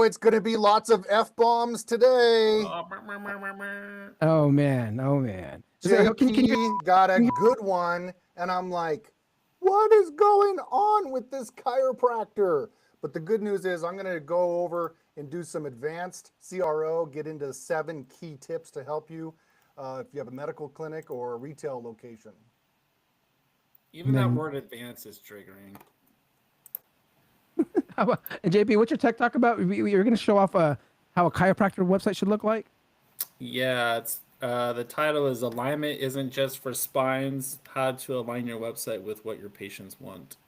Oh, it's going to be lots of F-bombs today. Oh, man. Oh, man. JP got a good one, and I'm like, what is going on with this chiropractor? But the good news is I'm going to go over and do some advanced CRO, get into 7 key tips to help you if you have a medical clinic or a retail location. Even that word advanced is triggering. And JP, what's your tech talk about? You're going to show off how a chiropractor website should look like? Yeah, it's the title is Alignment Isn't Just for Spines, How to Align Your Website with What Your Patients Want.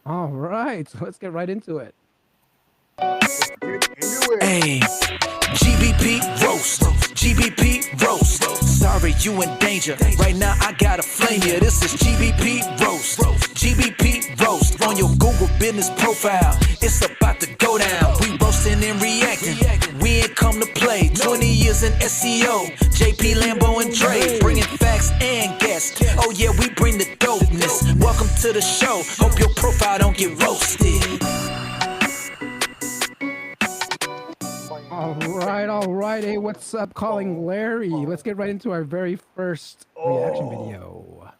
All right, so let's get right into it. Hey, GBP roast, GBP roast. Sorry, you in danger. Right now, I gotta flame you. This is GBP roast, GBP roast. On your Google business profile, it's about to go down. We roasting and reacting. We ain't come to play. 20 years in SEO. JP, Lambo, and Dre, bringing facts and guests. Oh yeah, we bring the dopeness. Welcome to the show. Hope your profile don't get roasted. All right. Hey, what's up? Calling Larry. Let's get right into our very first reaction video.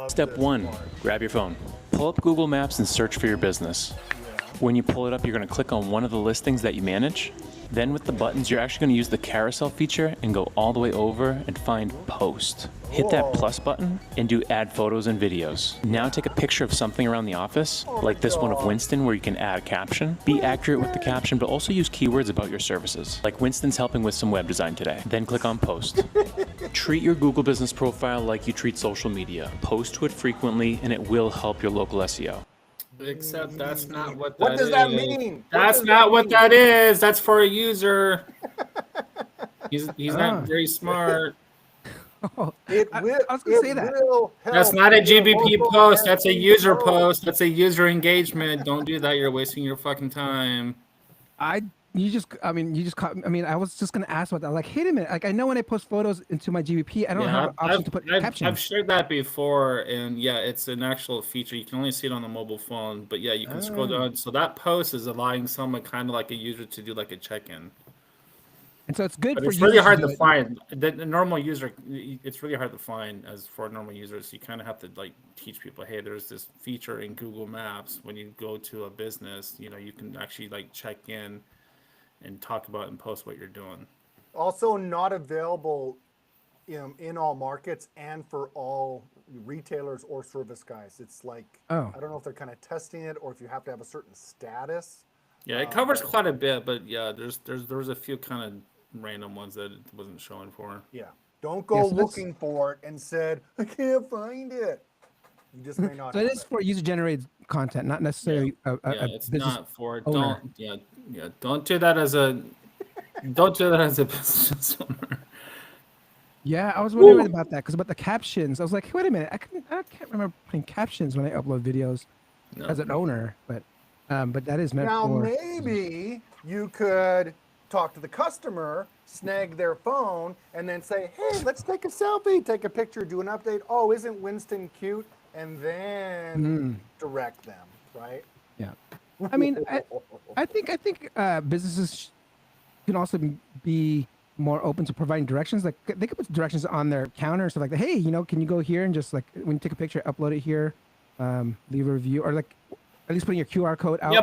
Step 1, grab your phone. Pull up Google Maps and search for your business. When you pull it up, you're going to click on one of the listings that you manage. Then with the buttons, you're actually going to use the carousel feature and go all the way over and find Post. Hit that plus button and do add photos and videos. Now take a picture of something around the office, like this one of Winston where you can add a caption. Be accurate with the caption, but also use keywords about your services. Like Winston's helping with some web design today. Then click on Post. Treat your Google business profile like you treat social media. Post to it frequently and it will help your local SEO. Except that's not what that is. What does that mean? That's not what that is. That's for a user. He's not very smart. It will. I was going to say that. That's not a GBP post. That's a user post. That's a user engagement. Don't do that. You're wasting your fucking time. I was just going to ask about that. Like, hey a minute. Like, I know when I post photos into my GBP, I don't have an option to put captions. I've shared that before, and yeah, it's an actual feature. You can only see it on the mobile phone, but yeah, you can scroll down. So that post is allowing someone kind of like a user to do like a check-in. And so it's good but for it's really hard to find. The normal user, it's really hard to find as for normal users. You kind of have to like teach people, hey, there's this feature in Google Maps when you go to a business, you can actually like check in and talk about and post what you're doing. Also not available in all markets and for all retailers or service guys. It's like, I don't know if they're kind of testing it or if you have to have a certain status. Yeah, it covers quite a bit, but yeah, there's a few kind of random ones that it wasn't showing for. Yeah, don't go looking for it and said, I can't find it. You just may not. So it is for user-generated content, not necessarily it's business not for owner. Don't do that as a business owner. Yeah, I was wondering about that because about the captions, I was like, wait a minute, I can't remember putting captions when I upload videos as an owner, but that is meant now for. Maybe you could talk to the customer, snag their phone, and then say, hey, let's take a selfie, take a picture, do an update. Oh, isn't Winston cute? And then direct them, right? Yeah. I mean, I think businesses can also be more open to providing directions. Like they could put directions on their counter, so like, hey, can you go here and just like when you take a picture, upload it here, leave a review, or like at least putting your QR code out. Yeah,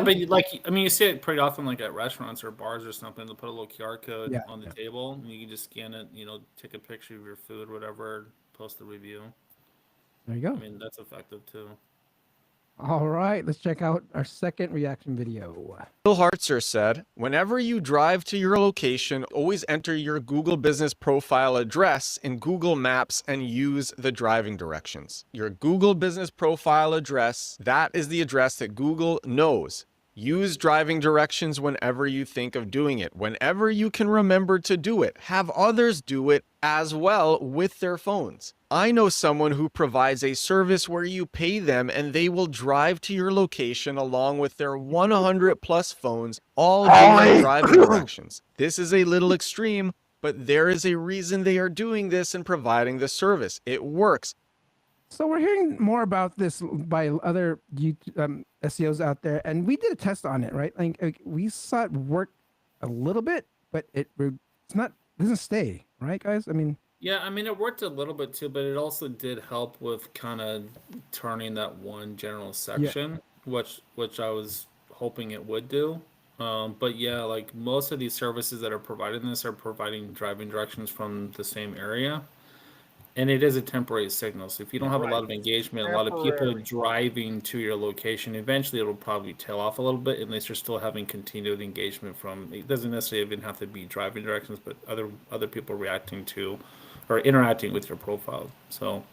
but like you see it pretty often like at restaurants or bars or something. They'll put a little QR code on the table, and you can just scan it. Take a picture of your food, whatever, post the review. There you go. I mean, that's effective too. All right, let's check out our second reaction video. Bill Hartzer said, whenever you drive to your location, always enter your Google business profile address in Google Maps and use the driving directions. Your Google business profile address, that is the address that Google knows. Use driving directions whenever you think of doing it, whenever you can remember to do it. Have others do it as well with their phones. I know someone who provides a service where you pay them and they will drive to your location along with their 100 plus phones, all doing driving directions. This is a little extreme, but there is a reason they are doing this and providing the service. It works. So we're hearing more about this by other SEOs out there, and we did a test on it, right? Like we saw it work a little bit, but it's not doesn't stay, right, guys? I mean, Yeah, I mean, it worked a little bit too, but it also did help with kind of turning that one general yeah, section, which I was hoping it would do. But yeah, like most of these services that are providing this are providing driving directions from the same area. And it is a temporary signal. So if you don't have a lot Right. of engagement, a lot of people Temporary. driving to your location, eventually it'll probably tail off a little bit unless you're still having continued engagement from, it doesn't necessarily even have to be driving directions, but other people reacting to or interacting with your profile. So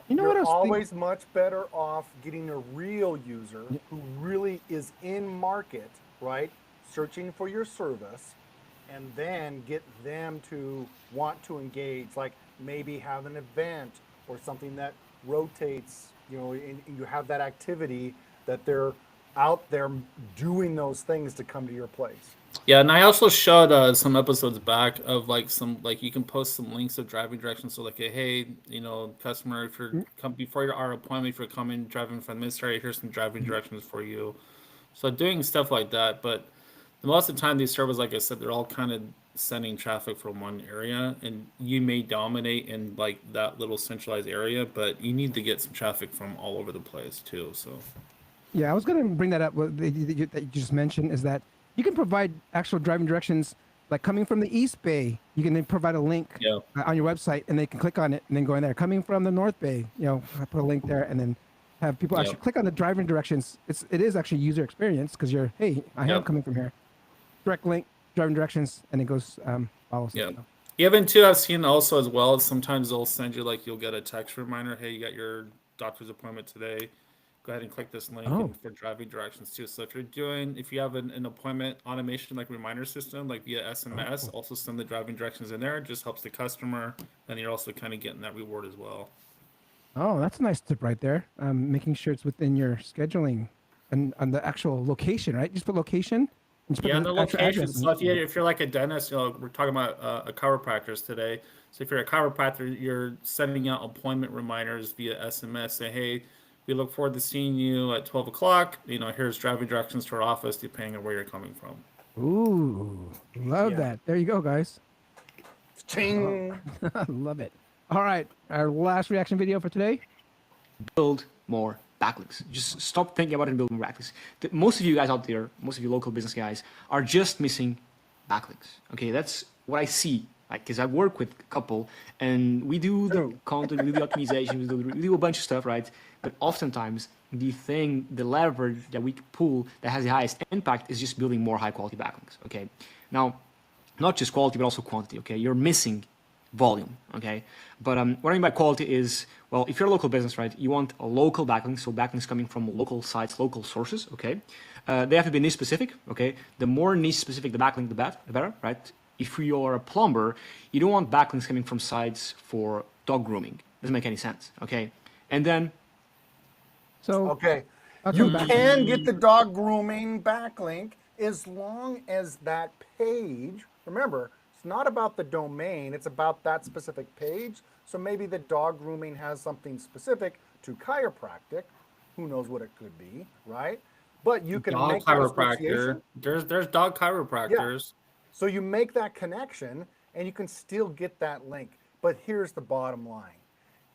you know what I You're was thinking? always much better off getting a real user who really is in market, right? Searching for your service, and then get them to want to engage, like maybe have an event or something that rotates, and you have that activity that they're out there doing those things to come to your place. yeah, and I also showed some episodes back of like some like you can post some links of driving directions. So like, hey, customer, if you're come before our appointment, if you're coming driving from this area, here's some driving directions for you. So doing stuff like that, but most of the time these servers, like I said, they're all kind of sending traffic from one area, and you may dominate in like that little centralized area, but you need to get some traffic from all over the place too. So Yeah, I was going to bring that up. What that you just mentioned is that you can provide actual driving directions, like coming from the East Bay. You can then provide a link yeah, on your website, and they can click on it and then go in there. Coming from the North Bay, I put a link there, and then have people yeah, actually click on the driving directions. It is actually user experience because hey, I am yeah, coming from here. Direct link, driving directions, and it goes follows. yeah. Even too, I've seen also as well. Sometimes they'll send you like you'll get a text reminder. Hey, you got your doctor's appointment today. Go ahead and click this link Oh, and for driving directions too. So if you have an appointment automation like reminder system, like via SMS, cool. also send the driving directions in there. It just helps the customer, and you're also kind of getting that reward as well. Oh, that's a nice tip right there. Making sure it's within your scheduling and on the actual location, right? Just put location and just put Yeah, and the the actual location. address. So if you're like a dentist, we're talking about a chiropractors today. So if you're a chiropractor, you're sending out appointment reminders via SMS. Say, hey, we look forward to seeing you at 12 o'clock. Here's driving directions to our office, depending on where you're coming from. Ooh, love Yeah. that. There you go, guys. Ching. Love it. All right, our last reaction video for today. Build more backlinks. Just stop thinking about it and build more backlinks. Most of you guys out there, most of you local business guys, are just missing backlinks. Okay, that's what I see. Like, because I work with a couple, and we do the content, we do the optimization, we do a bunch of stuff, right? But oftentimes, the lever that we pull that has the highest impact is just building more high quality backlinks. Okay, now, not just quality but also quantity. Okay, you're missing volume. Okay, but what I mean by quality is, well, if you're a local business, right, you want a local backlink, so backlinks coming from local sites, local sources. Okay, they have to be niche specific. Okay, the more niche specific the backlink, the better, right? If you're a plumber, you don't want backlinks coming from sites for dog grooming. Doesn't make any sense. Okay, and then So Okay. I'll You come back. can get the dog grooming backlink as long as that page, remember, it's not about the domain, it's about that specific page. So maybe the dog grooming has something specific to chiropractic. Who knows what it could be, right? But you can Dog make that chiropractor. association. There's dog chiropractors. So you make that connection and you can still get that link. But here's the bottom line.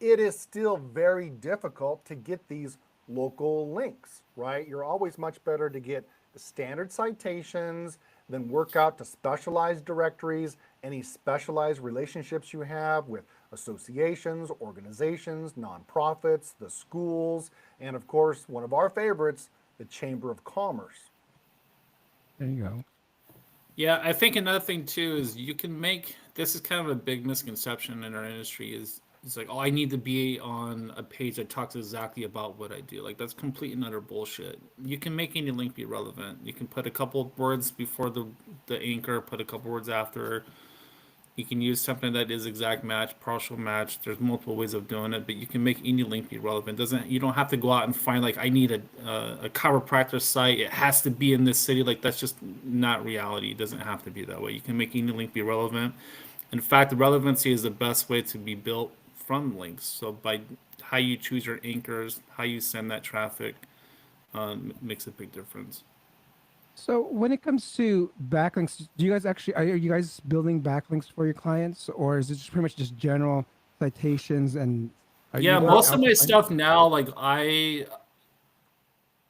It is still very difficult to get these local links, right? You're always much better to get the standard citations, then work out to specialized directories, any specialized relationships you have with associations, organizations, nonprofits, the schools, and of course, one of our favorites, the Chamber of Commerce. There you go. Yeah, I think another thing too is you can make this is kind of a big misconception in our industry is it's like, oh, I need to be on a page that talks exactly about what I do. Like that's complete and utter bullshit. You can make any link be relevant. You can put a couple words before the anchor, put a couple words after. You can use something that is exact match, partial match. There's multiple ways of doing it, but you can make any link be relevant. You don't have to go out and find like I need a chiropractor site. It has to be in this city. Like that's just not reality. It doesn't have to be that way. You can make any link be relevant. In fact, the relevancy is the best way to be built from links. So by how you choose your anchors, how you send that traffic, makes a big difference. So when it comes to backlinks, do you guys actually are you guys building backlinks for your clients, or is it just pretty much just general citations and are Yeah, you guys most of my outlining- stuff now, like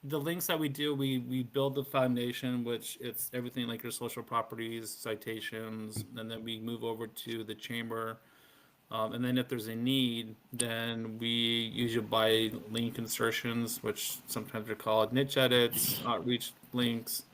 the links that we do, we build the foundation, which it's everything like your social properties, citations, and then we move over to the chamber. And then if there's a need, then we usually buy link insertions, which sometimes are called niche edits, outreach links.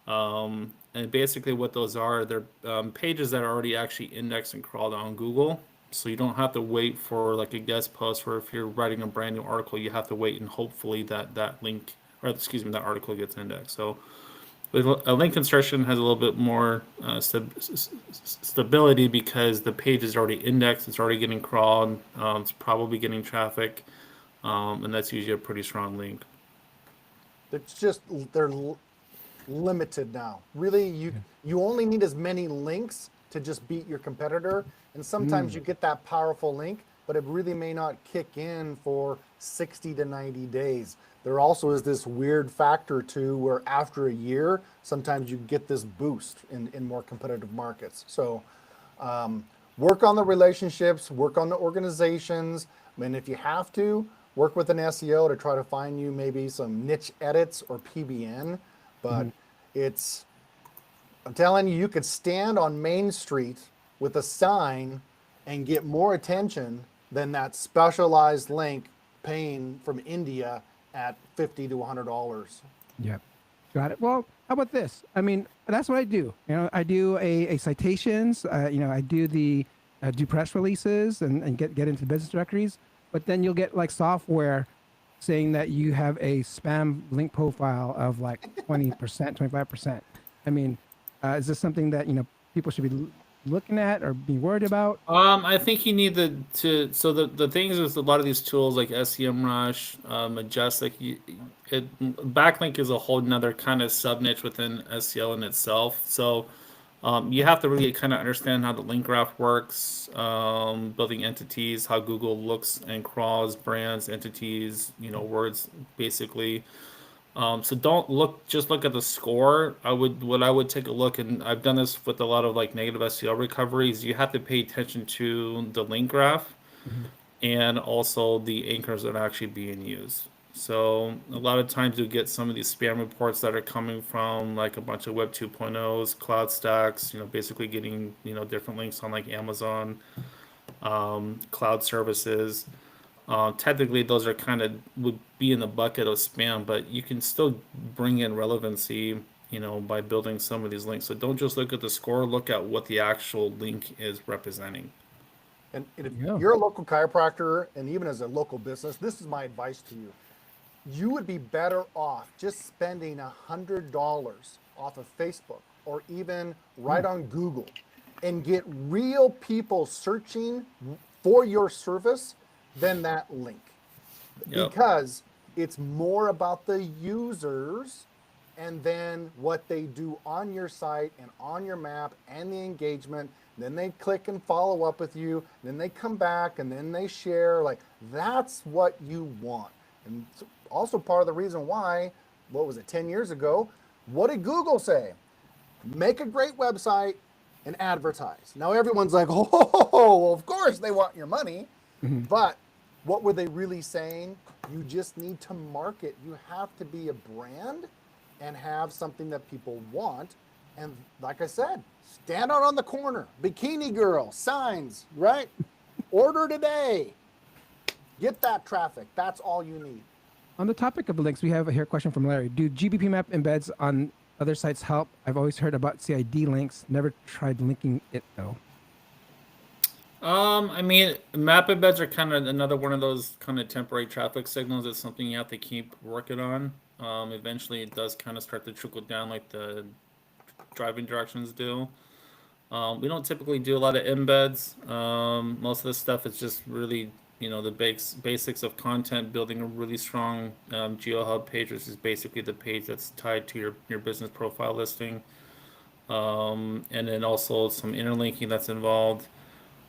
And basically what those are, they're pages that are already actually indexed and crawled on Google. So you don't have to wait for like a guest post, or if you're writing a brand new article, you have to wait and hopefully that link, or excuse me, that article gets indexed. So a link insertion has a little bit more stability because the page is already indexed, it's already getting crawled, it's probably getting traffic, and that's usually a pretty strong link. It's just they're limited now. Really, you only need as many links to just beat your competitor, and sometimes you get that powerful link, but it really may not kick in for 60 to 90 days. There also is this weird factor too, where after a year, sometimes you get this boost in more competitive markets. So work on the relationships, work on the organizations. I mean, if you have to, work with an SEO to try to find you maybe some niche edits or PBN. But I'm telling you, you could stand on Main Street with a sign and get more attention than that specialized link paying from India at $50 to $100. Yep. Got it. Well, how about this? I mean, that's what I do. You know, I do a citations. You know, I do the do press releases and get into business directories. But then you'll get like software saying that you have a spam link profile of like 20%, 25%. I mean, is this something that people should be looking at or be worried about? I think you need so the things is a lot of these tools like SEMrush, Majestic, backlink is a whole nother kind of sub niche within SEO in itself. So you have to really kind of understand how the link graph works, building entities, how Google looks and crawls brands, entities, words, basically. So don't just look at the score. What I would take a look, and I've done this with a lot of like negative SEO recoveries. You have to pay attention to the link graph and also the anchors that are actually being used. So a lot of times you get some of these spam reports that are coming from like a bunch of Web 2.0s, cloud stacks, basically getting, different links on like Amazon, cloud services. Technically those are would be in the bucket of spam, but you can still bring in relevancy, by building some of these links. So don't just look at the score, look at what the actual link is representing. And if you're a local chiropractor, and even as a local business, this is my advice to you. You would be better off just spending $100 off of Facebook or even right on Google and get real people searching for your service than that link. Yep. Because it's more about the users and then what they do on your site and on your map and the engagement. Then they click and follow up with you. Then they come back and then they share. Like, that's what you want. And also part of the reason why, 10 years ago, what did Google say? Make a great website and advertise. Now everyone's like, oh, well, of course they want your money. But what were they really saying? You just need to market. You have to be a brand and have something that people want. And like I said, stand out on the corner, bikini girl, signs, right? Order today. Get that traffic. That's all you need. On the topic of links, we have a question from Larry. Do GBP map embeds on other sites help? I've always heard about CID links. Never tried linking it though. I mean, map embeds are kind of another one of those kind of temporary traffic signals. It's something you have to keep working on. Eventually it does kind of start to trickle down like the driving directions do. We don't typically do a lot of embeds. Most of the stuff is just really, the basics of content, building a really strong GeoHub page, which is basically the page that's tied to your business profile listing. And then also some interlinking that's involved.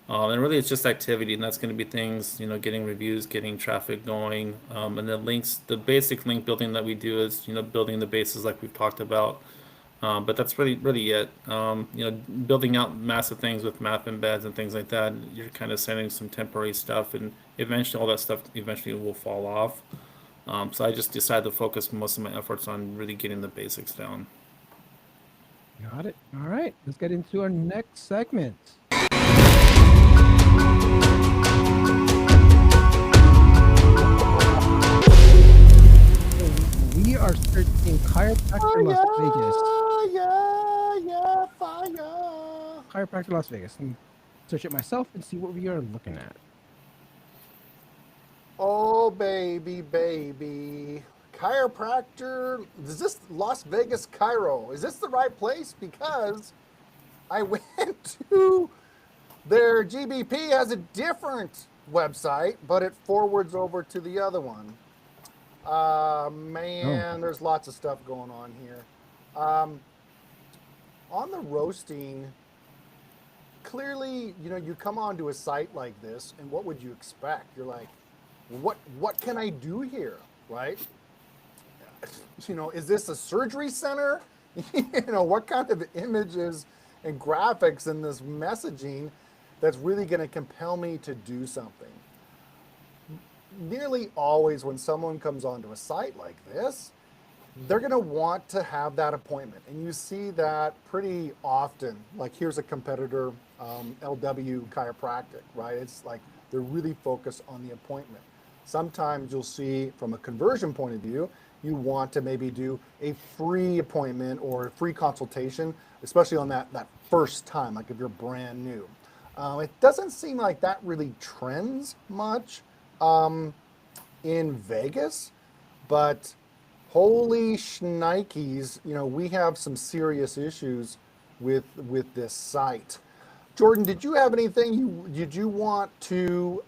And really, it's just activity, and that's going to be things, getting reviews, getting traffic going, and then links. The basic link building that we do is, building the bases like we've talked about. But that's really it. Building out massive things with map embeds and things like that. You're kind of sending some temporary stuff, and eventually all that stuff eventually will fall off. So I just decided to focus most of my efforts on really getting the basics down. Got it. All right, let's get into our next segment. We are searching Chiropractor Las Vegas. Yeah, fire. Chiropractor Las Vegas. Let me search it myself and see what we are looking at. Oh, baby. Chiropractor. Is this Las Vegas Chiro? Is this the right place? Because I went to their GBP has a different website, but it forwards over to the other one. Man, there's lots of stuff going on here. On the roasting, clearly, you come onto a site like this, and what would you expect? You're like, what can I do here, right? Is this a surgery center? What kind of images and graphics in this messaging that's really going to compel me to do something? Nearly always when someone comes onto a site like this, they're going to want to have that appointment. And you see that pretty often. Like here's a competitor, LW Chiropractic, right? It's like they're really focused on the appointment. Sometimes you'll see from a conversion point of view, you want to maybe do a free appointment or a free consultation, especially on that first time, like if you're brand new. It doesn't seem like that really trends much in Vegas, but holy shnikes, we have some serious issues with this site. Jordan, did you have anything did you want to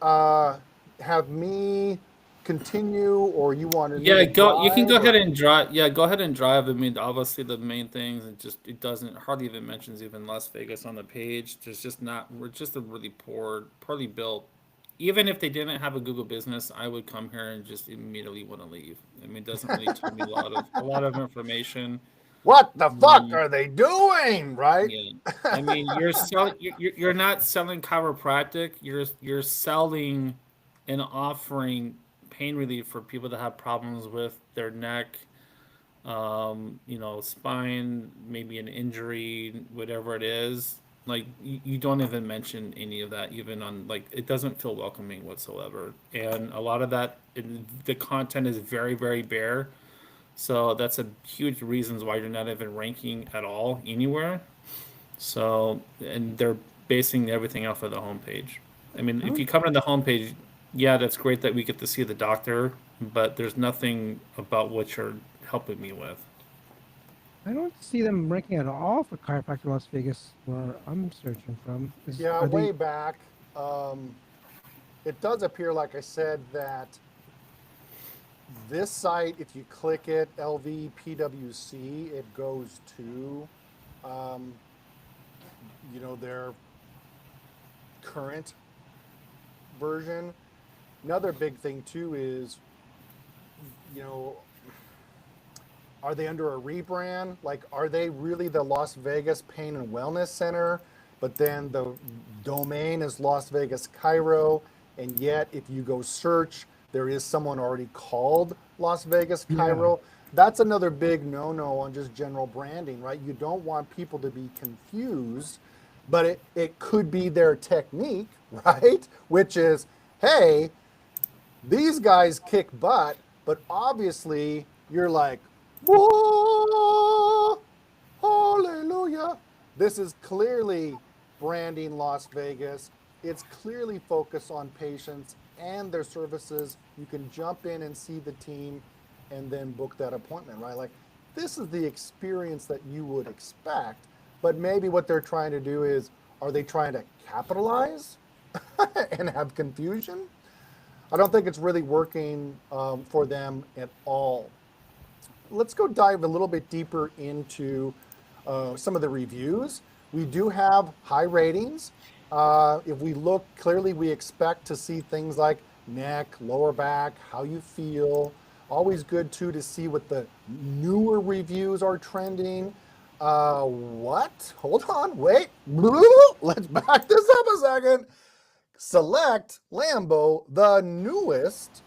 have me continue, or you wanted Yeah, me to drive, you can go ahead and drive. Yeah, go ahead and drive. I mean, obviously the main things, it doesn't hardly even mentions even Las Vegas on the page. We're just a really poorly built. Even if they didn't have a Google business, I would come here and just immediately want to leave. I mean, it doesn't really tell me a lot of information. what the fuck are they doing, right? Yeah, I mean, you're not selling chiropractic. You're selling and offering pain relief for people that have problems with their neck, spine, maybe an injury, whatever it is. Like you don't even mention any of that, even on like it doesn't feel welcoming whatsoever. And a lot of that, the content is very, very bare. So that's a huge reasons why you're not even ranking at all anywhere. So, and they're basing everything off of the homepage. I mean, if you come to the homepage, yeah, that's great that we get to see the doctor, but there's nothing about what you're helping me with. I don't see them ranking at all for Chiropractor Las Vegas, where I'm searching from. Yeah, way back. It does appear, like I said, that this site, if you click it, LVPWC, it goes to, their current version. Another big thing too is, are they under a rebrand? Like, are they really the Las Vegas Pain and Wellness Center? But then the domain is Las Vegas Chiro, and yet if you go search, there is someone already called Las Vegas Chiro. Yeah. That's another big no-no on just general branding, right? You don't want people to be confused, but it could be their technique, right? Which is, hey, these guys kick butt, but obviously you're like, whoa, hallelujah. This is clearly branding Las Vegas. It's clearly focused on patients and their services. You can jump in and see the team and then book that appointment, right? Like, this is the experience that you would expect, but maybe what they're trying to do is, are they trying to capitalize and have confusion? I don't think it's really working for them at all. Let's go dive a little bit deeper into some of the reviews. We do have high ratings. If we look clearly, we expect to see things like neck, lower back, how you feel. Always good too to see what the newer reviews are trending. What? Hold on, wait. Let's back this up a second. Select Lambo, the newest.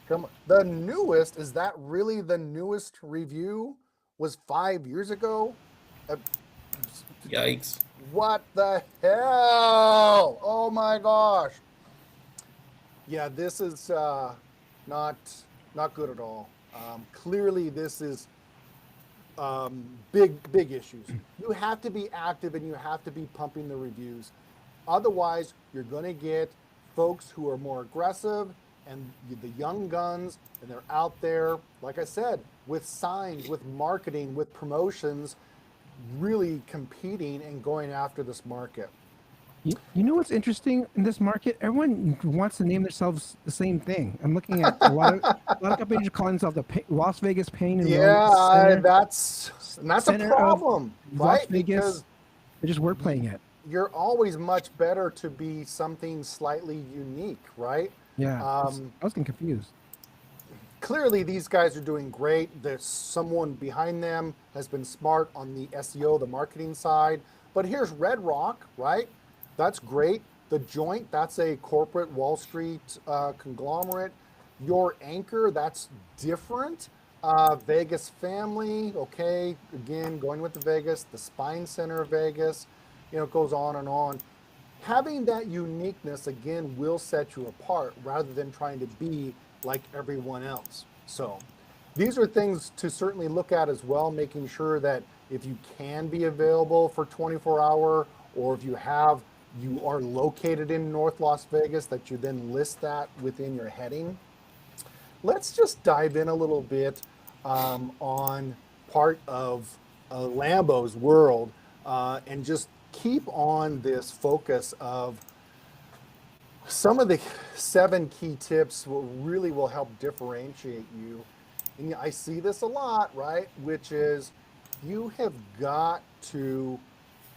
Come on, the newest. Is that really the newest review? Was 5 years ago? Yikes. What the hell? Oh my gosh. Yeah, this is not good at all. Clearly, this is big issues. You have to be active and you have to be pumping the reviews. Otherwise, you're going to get folks who are more aggressive and the young guns, and they're out there, like I said, with signs, with marketing, with promotions, really competing and going after this market. You know what's interesting in this market? Everyone wants to name themselves the same thing. I'm looking at a lot of companies are calling themselves the Las Vegas Pain and Wellness Center. That's a problem, right? Las Vegas. Because they're just wordplaying it. you're always much better to be something slightly unique, right? Yeah, I was getting confused. Clearly, these guys are doing great. There's someone behind them has been smart on the SEO, the marketing side. But here's Red Rock, right? That's great. The Joint, that's a corporate Wall Street conglomerate. Your Anchor, that's different. Vegas Family, okay, again, going with the Vegas. The Spine Center of Vegas, it goes on and on. Having that uniqueness, again, will set you apart rather than trying to be like everyone else. So these are things to certainly look at as well, making sure that if you can be available for 24-hour, or if you are located in North Las Vegas, that you then list that within your heading. Let's just dive in a little bit on part of Lambo's world and just keep on this focus of some of the 7 key tips really will help differentiate you. And I see this a lot, right? Which is you have got to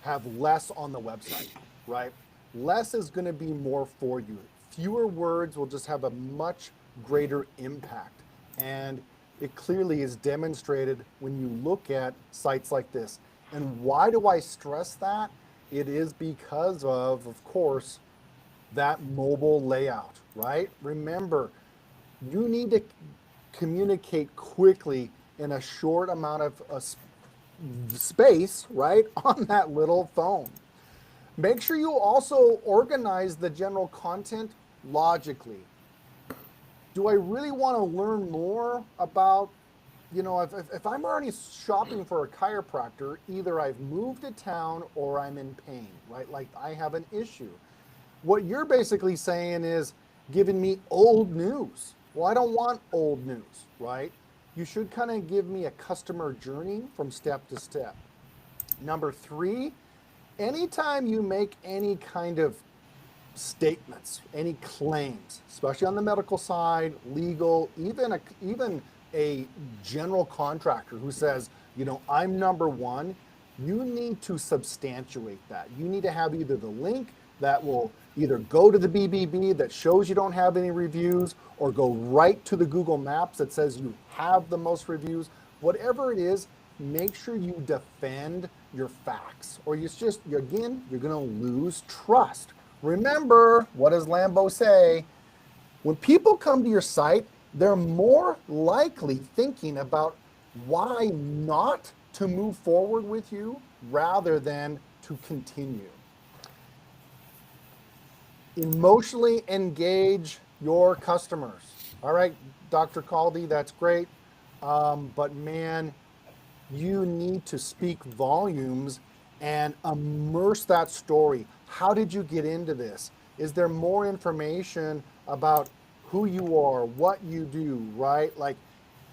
have less on the website, right? Less is going to be more for you. Fewer words will just have a much greater impact. And it clearly is demonstrated when you look at sites like this. And why do I stress that? It is because of course, that mobile layout, right? Remember, you need to communicate quickly in a short amount of space, right, on that little phone. Make sure you also organize the general content logically. Do I really want to learn more about, if I'm already shopping for a chiropractor, either I've moved to town or I'm in pain, right? Like I have an issue. What you're basically saying is giving me old news. Well, I don't want old news, right? You should kind of give me a customer journey from step to step. Number 3, anytime you make any kind of statements, any claims, especially on the medical side, legal, even a general contractor who says, I'm number 1, you need to substantiate that. You need to have either the link that will either go to the BBB that shows you don't have any reviews, or go right to the Google Maps that says you have the most reviews. Whatever it is, make sure you defend your facts, or you're going to lose trust. Remember, what does Lambo say? When people come to your site, they're more likely thinking about why not to move forward with you rather than to continue. Emotionally engage your customers. All right, Dr. Caldy, that's great. But man, you need to speak volumes and immerse that story. How did you get into this? Is there more information about who you are, what you do, right?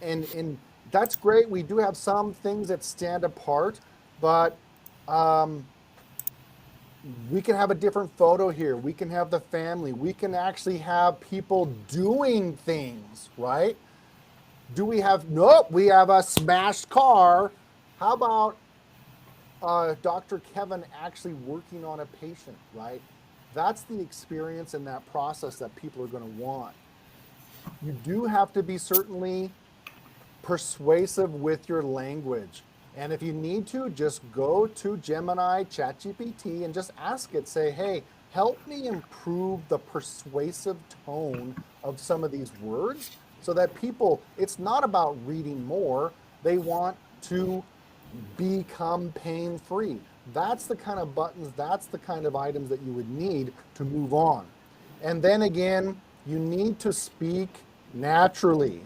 And that's great. We do have some things that stand apart, but we can have a different photo here. We can have the family. We can actually have people doing things, right? We have a smashed car. How about Dr. Kevin actually working on a patient, right? That's the experience and that process that people are going to want. You do have to be certainly persuasive with your language. And if you need to, just go to Gemini, ChatGPT, and just ask it, say, hey, help me improve the persuasive tone of some of these words so that people, it's not about reading more, they want to become pain-free. That's the kind of buttons, that's the kind of items that you would need to move on. And then again, you need to speak naturally.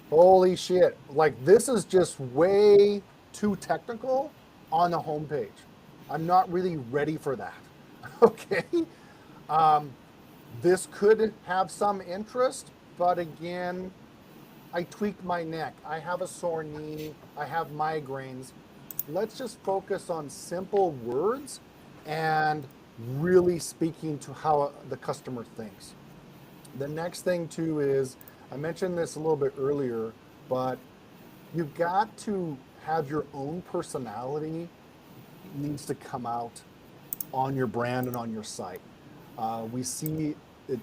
Holy shit. Like, this is just way too technical on the homepage. I'm not really ready for that. Okay. This could have some interest, but again, I tweaked my neck. I have a sore knee. I have migraines. Let's just focus on simple words and really speaking to how the customer thinks. The next thing too is, I mentioned this a little bit earlier, but you've got to have your own personality needs to come out on your brand and on your site. We see it,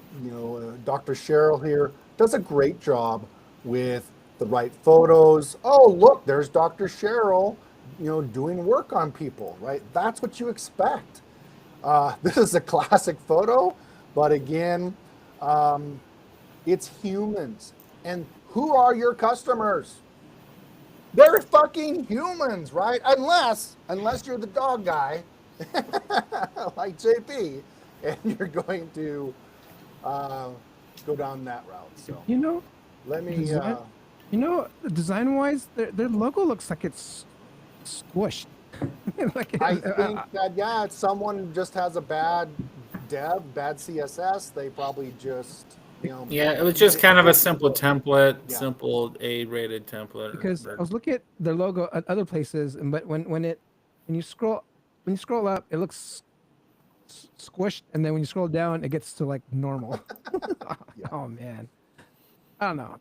Dr. Cheryl here does a great job with the right photos. Oh, look, there's Dr. Cheryl, doing work on people, right? That's what you expect. This is a classic photo, but again, it's humans. And who are your customers? They're fucking humans, right? Unless you're the dog guy, like JP, and you're going to go down that route. So let me. Design-wise, their logo looks like it's squished. I think that it's someone just has a bad bad CSS. They probably just. Yeah, it was just kind of a simple template, simple A-rated template. Because I was looking at their logo at other places, but when you scroll up, it looks squished, and then when you scroll down, it gets to like normal. Oh man, I don't know.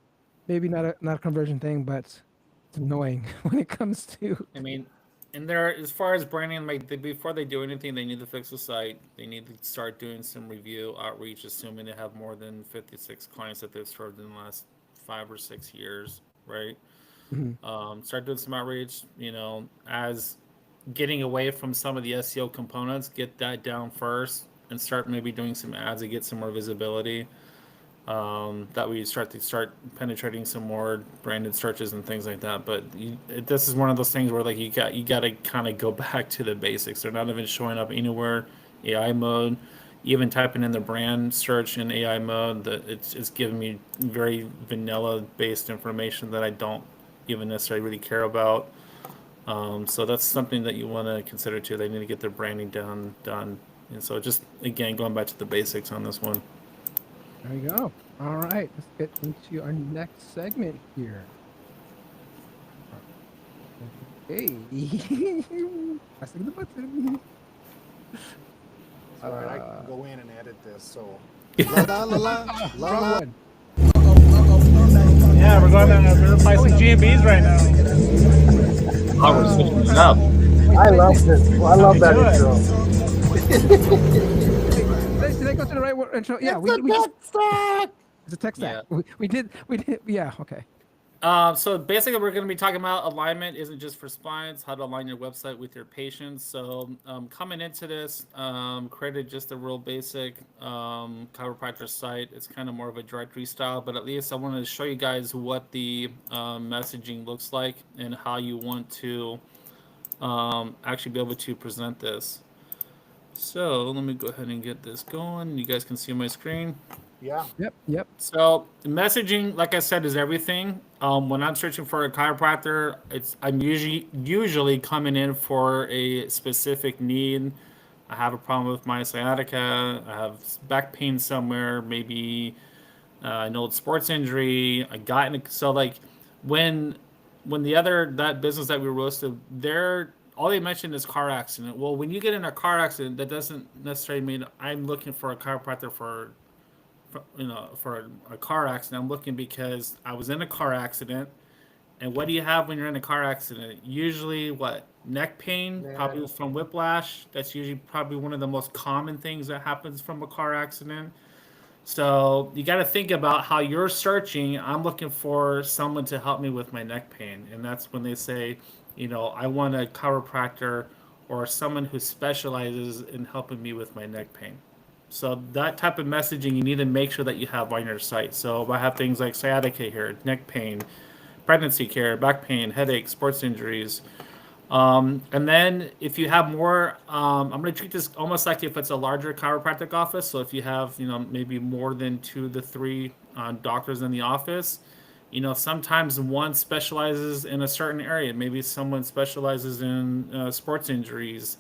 Maybe not a conversion thing, but it's annoying when it comes to. I mean, and there, as far as branding, before they do anything, they need to fix the site. They need to start doing some review outreach, assuming they have more than 56 clients that they've served in the last 5 or 6 years, right? Mm-hmm. Start doing some outreach. As getting away from some of the SEO components, get that down first, and start maybe doing some ads to get some more visibility. That way you start penetrating some more branded searches and things like that. But this is one of those things where you got to kind of go back to the basics. They're not even showing up anywhere. AI mode, even typing in the brand search in AI mode, it's giving me very vanilla based information that I don't even necessarily really care about. So that's something that you want to consider too. They need to get their branding done. And so just again going back to the basics on this one. There you go. All right, let's get into our next segment here. Okay. Pressing the button. All right, I can go in and edit this. So. Wrong one. Yeah, we're going to play some GBs right now. Oh, we're switching it up. I love this. I love that intro. Did I go to the right intro? Yeah, it's a tech stack. We did. Yeah, okay. So basically, we're going to be talking about alignment isn't just for spines, how to align your website with your patients. So coming into this, created just a real basic chiropractor site. It's kind of more of a directory style, but at least I wanted to show you guys what the messaging looks like and how you want to actually be able to present this. So let me go ahead and get this going. You guys can see my screen. Yeah. Yep. So messaging, like I said, is everything. When I'm searching for a chiropractor, I'm usually coming in for a specific need. I have a problem with my sciatica. I have back pain somewhere. Maybe an old sports injury. I got in. So when that business that we roasted, all they mentioned is car accident. Well, when you get in a car accident, that doesn't necessarily mean I'm looking for a chiropractor for a car accident. I'm looking because I was in a car accident. And what do you have when you're in a car accident? Usually Neck pain, probably from whiplash. That's usually probably one of the most common things that happens from a car accident. So you got to think about how you're searching. I'm looking for someone to help me with my neck pain. And that's when they say, I want a chiropractor or someone who specializes in helping me with my neck pain. So that type of messaging you need to make sure that you have on your site. So I have things like sciatica here, neck pain, pregnancy care, back pain, headaches, sports injuries. And then if you have more, I'm going to treat this almost like if it's a larger chiropractic office. So if you have, maybe more than 2 to 3 doctors in the office, sometimes one specializes in a certain area. Maybe someone specializes in sports injuries,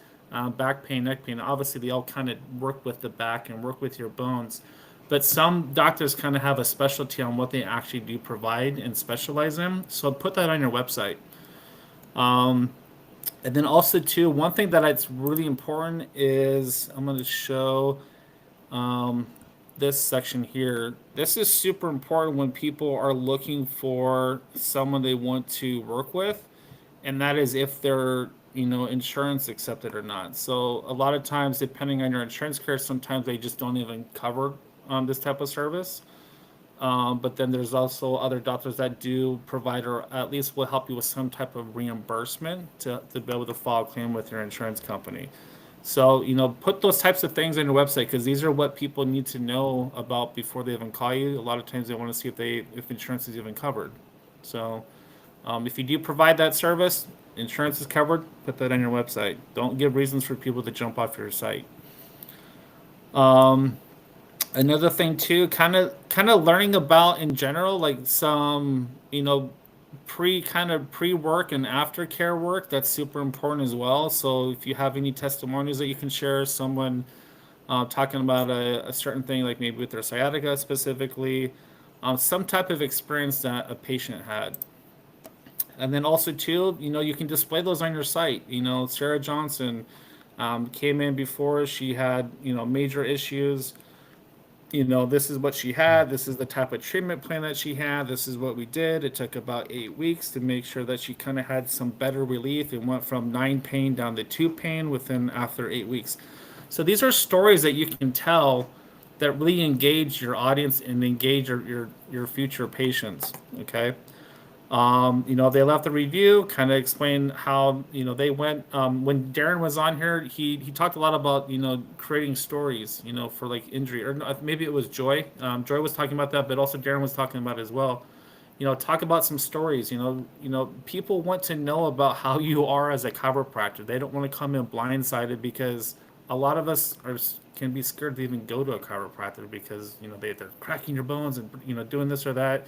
back pain, neck pain. Obviously, they all kind of work with the back and work with your bones. But some doctors kind of have a specialty on what they actually do provide and specialize in. So put that on your website. And then also too, one thing that it's really important is I'm going to show this section here. This is super important when people are looking for someone they want to work with, and that is if they're insurance accepted or not. So a lot of times, depending on your insurance carrier, sometimes they just don't even cover this type of service. But then there's also other doctors that do provide or at least will help you with some type of reimbursement to be able to file a claim with your insurance company. So, put those types of things on your website because these are what people need to know about before they even call you. A lot of times they want to see if insurance is even covered. So if you do provide that service, insurance is covered, put that on your website. Don't give reasons for people to jump off your site. Another thing too, kind of learning about in general, like some, pre-work and aftercare work, that's super important as well. So if you have any testimonials that you can share, someone talking about a certain thing, like maybe with their sciatica specifically, some type of experience that a patient had. And then also too, you can display those on your site. Sarah Johnson came in before, she had, major issues. This is what she had. This is the type of treatment plan that she had. This is what we did. It took about 8 weeks to make sure that she kind of had some better relief. It went from 9 pain down to 2 pain after 8 weeks. So these are stories that you can tell that really engage your audience and engage your future patients. Okay. They left a review, kind of explained how, they went, when Darren was on here, he talked a lot about, creating stories, for like injury, or maybe it was Joy. Joy was talking about that, but also Darren was talking about it as well. Talk about some stories, people want to know about how you are as a chiropractor. They don't want to come in blindsided because a lot of us can be scared to even go to a chiropractor because, they're cracking your bones and, doing this or that.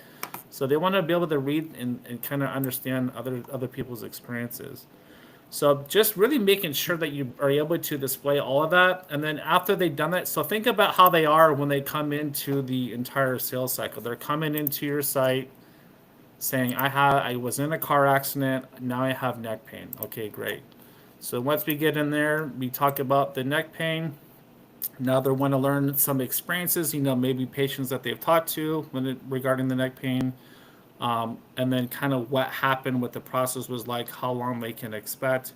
So they want to be able to read and kind of understand other people's experiences. So just really making sure that you are able to display all of that. And then after they've done that, so think about how they are when they come into the entire sales cycle. They're coming into your site saying, I was in a car accident. Now I have neck pain. Okay, great. So once we get in there, we talk about the neck pain. Now they want to learn some experiences, maybe patients that they've talked to regarding the neck pain, and then kind of what happened, what the process was like, how long they can expect.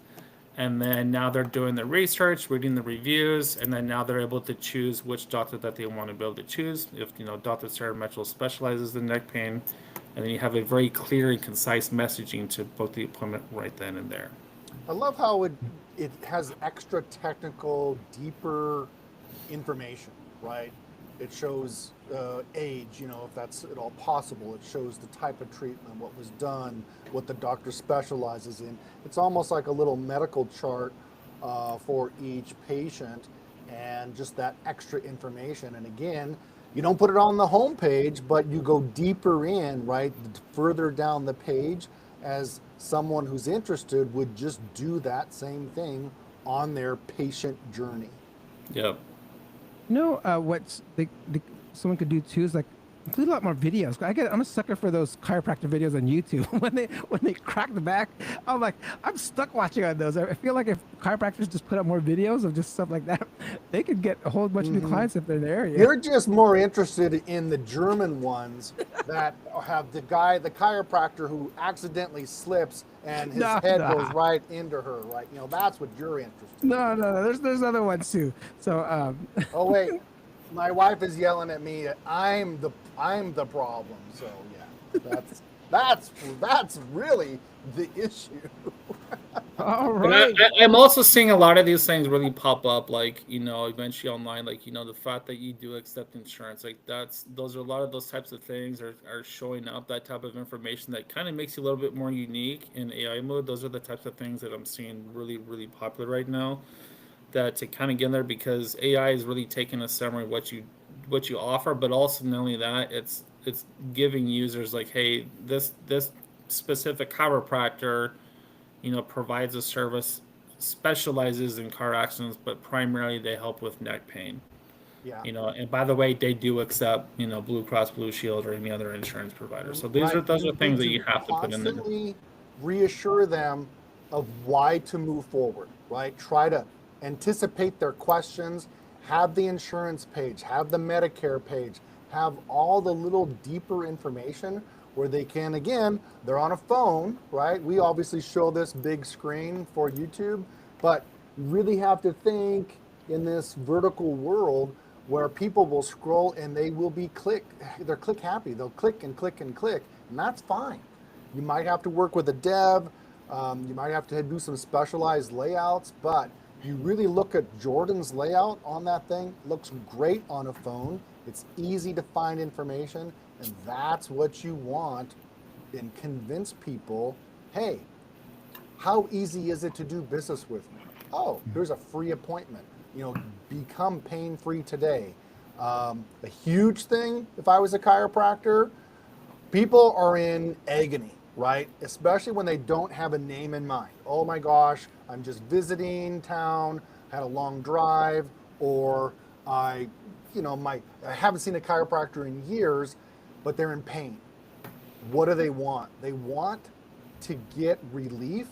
And then now they're doing the research, reading the reviews, and then now they're able to choose which doctor that they want to be able to choose. If, Dr. Sarah Mitchell specializes in neck pain, and then you have a very clear and concise messaging to book the appointment right then and there. I love how it has extra technical, deeper information, right? It shows age, if that's at all possible. It shows the type of treatment, what was done, what the doctor specializes in. It's almost like a little medical chart for each patient and just that extra information. And again, you don't put it on the home page, but you go deeper in, right? Further down the page, as someone who's interested would just do that same thing on their patient journey. Yep. What's someone could do too is like include a lot more videos. I'm a sucker for those chiropractor videos on YouTube. when they crack the back, I'm stuck watching on those. I feel like if chiropractors just put up more videos of just stuff like that, they could get a whole bunch of new clients if they're in the area. You're just more interested in the German ones that have the chiropractor who accidentally slips and his head goes right into her, right? You know, that's what you're interested in. No. There's other ones too. So Oh wait, my wife is yelling at me. I'm the problem. So yeah, that's really the issue. all right. I'm also seeing a lot of these things really pop up, like, you know, eventually online, like, you know, the fact that you do accept insurance, like those are a lot of those types of things are showing up, that type of information that kind of makes you a little bit more unique in AI mode. Those are the types of things that I'm seeing really, really popular right now, that to kind of get in there, because AI is really taking a summary of what you offer, but also not only that, it's giving users like, hey, this specific chiropractor, you know, provides a service, specializes in car accidents, but primarily they help with neck pain. Yeah. You know, and by the way, they do accept, you know, Blue Cross Blue Shield or any other insurance provider. So those are things that you have to put in there. Constantly reassure them of why to move forward, right? Try to anticipate their questions, have the insurance page, have the Medicare page, have all the little deeper information where they can, again, they're on a phone, right? We obviously show this big screen for YouTube, but you really have to think in this vertical world where people will scroll and they will be they're click happy. They'll click and click and click, and that's fine. You might have to work with a dev. You might have to do some specialized layouts, but you really look at Jordan's layout on that thing, looks great on a phone. It's easy to find information, and that's what you want, and convince people, hey, how easy is it to do business with me? Oh, here's a free appointment. You know, become pain-free today. A huge thing, if I was a chiropractor, people are in agony, right? Especially when they don't have a name in mind. Oh my gosh, I'm just visiting town, had a long drive, or I haven't seen a chiropractor in years, but they're in pain. What do they want? They want to get relief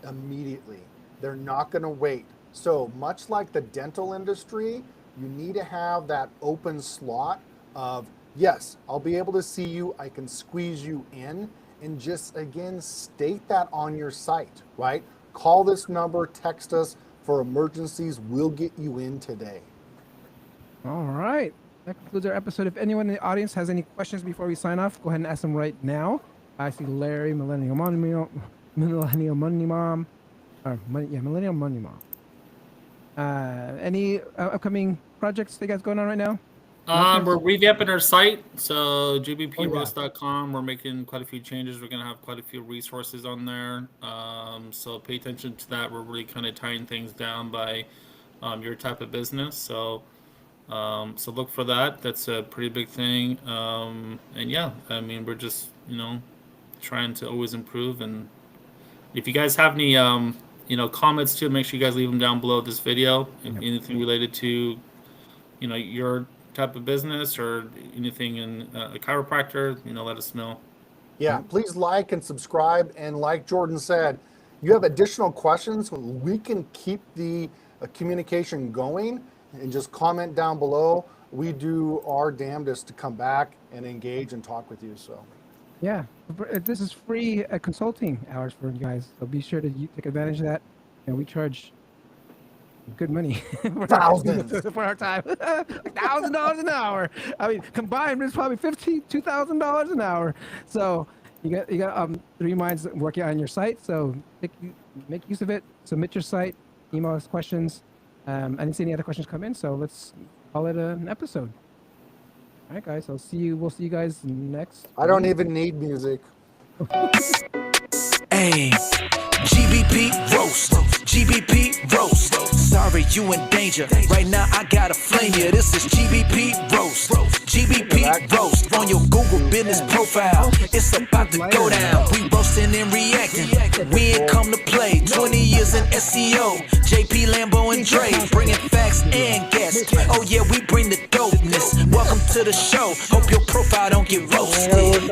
immediately. They're not going to wait. So much like the dental industry, you need to have that open slot of, yes, I'll be able to see you, I can squeeze you in, and just, again, state that on your site, right? Call this number, text us for emergencies, we'll get you in today. All right. That concludes our episode. If anyone in the audience has any questions before we sign off, go ahead and ask them right now. I see Larry, Millennial Money Mom. Any upcoming projects that you guys going on right now? We're revamping our site, so gbproast.com. We're making quite a few changes. We're going to have quite a few resources on there. So pay attention to that. We're really kind of tying things down by your type of business. So look for that. That's a pretty big thing. And yeah, I mean, we're just, trying to always improve. And if you guys have any, comments too, make sure you guys leave them down below this video. Yep. Anything related to, your type of business or anything in a chiropractor, let us know. Yeah, please like and subscribe. And like Jordan said, you have additional questions, we can keep the communication going, and just comment down below. We do our damnedest to come back and engage and talk with you. So yeah, this is free consulting hours for you guys, so be sure to take advantage of that. And we charge good money thousands for our time. $1,000 an hour. I mean, combined it's probably $2,000 an hour. So you got 3 minds working on your site, so make use of it. Submit your site, email us questions. I didn't see any other questions come in, so let's call it an episode. All right, guys. We'll see you guys next. I don't even need music. Hey, GBP roast, GBP roast. Sorry, you in danger. Right now, I got a flame here. This is GBP roast, GBP roast on your Google business profile. It's about to go down. We roasting and reacting. We ain't come to play. 20 years in SEO. JP, Lambo, and Dre bringing facts and guests. Oh yeah, we bring the dopeness. Welcome to the show. Hope your profile don't get roasted.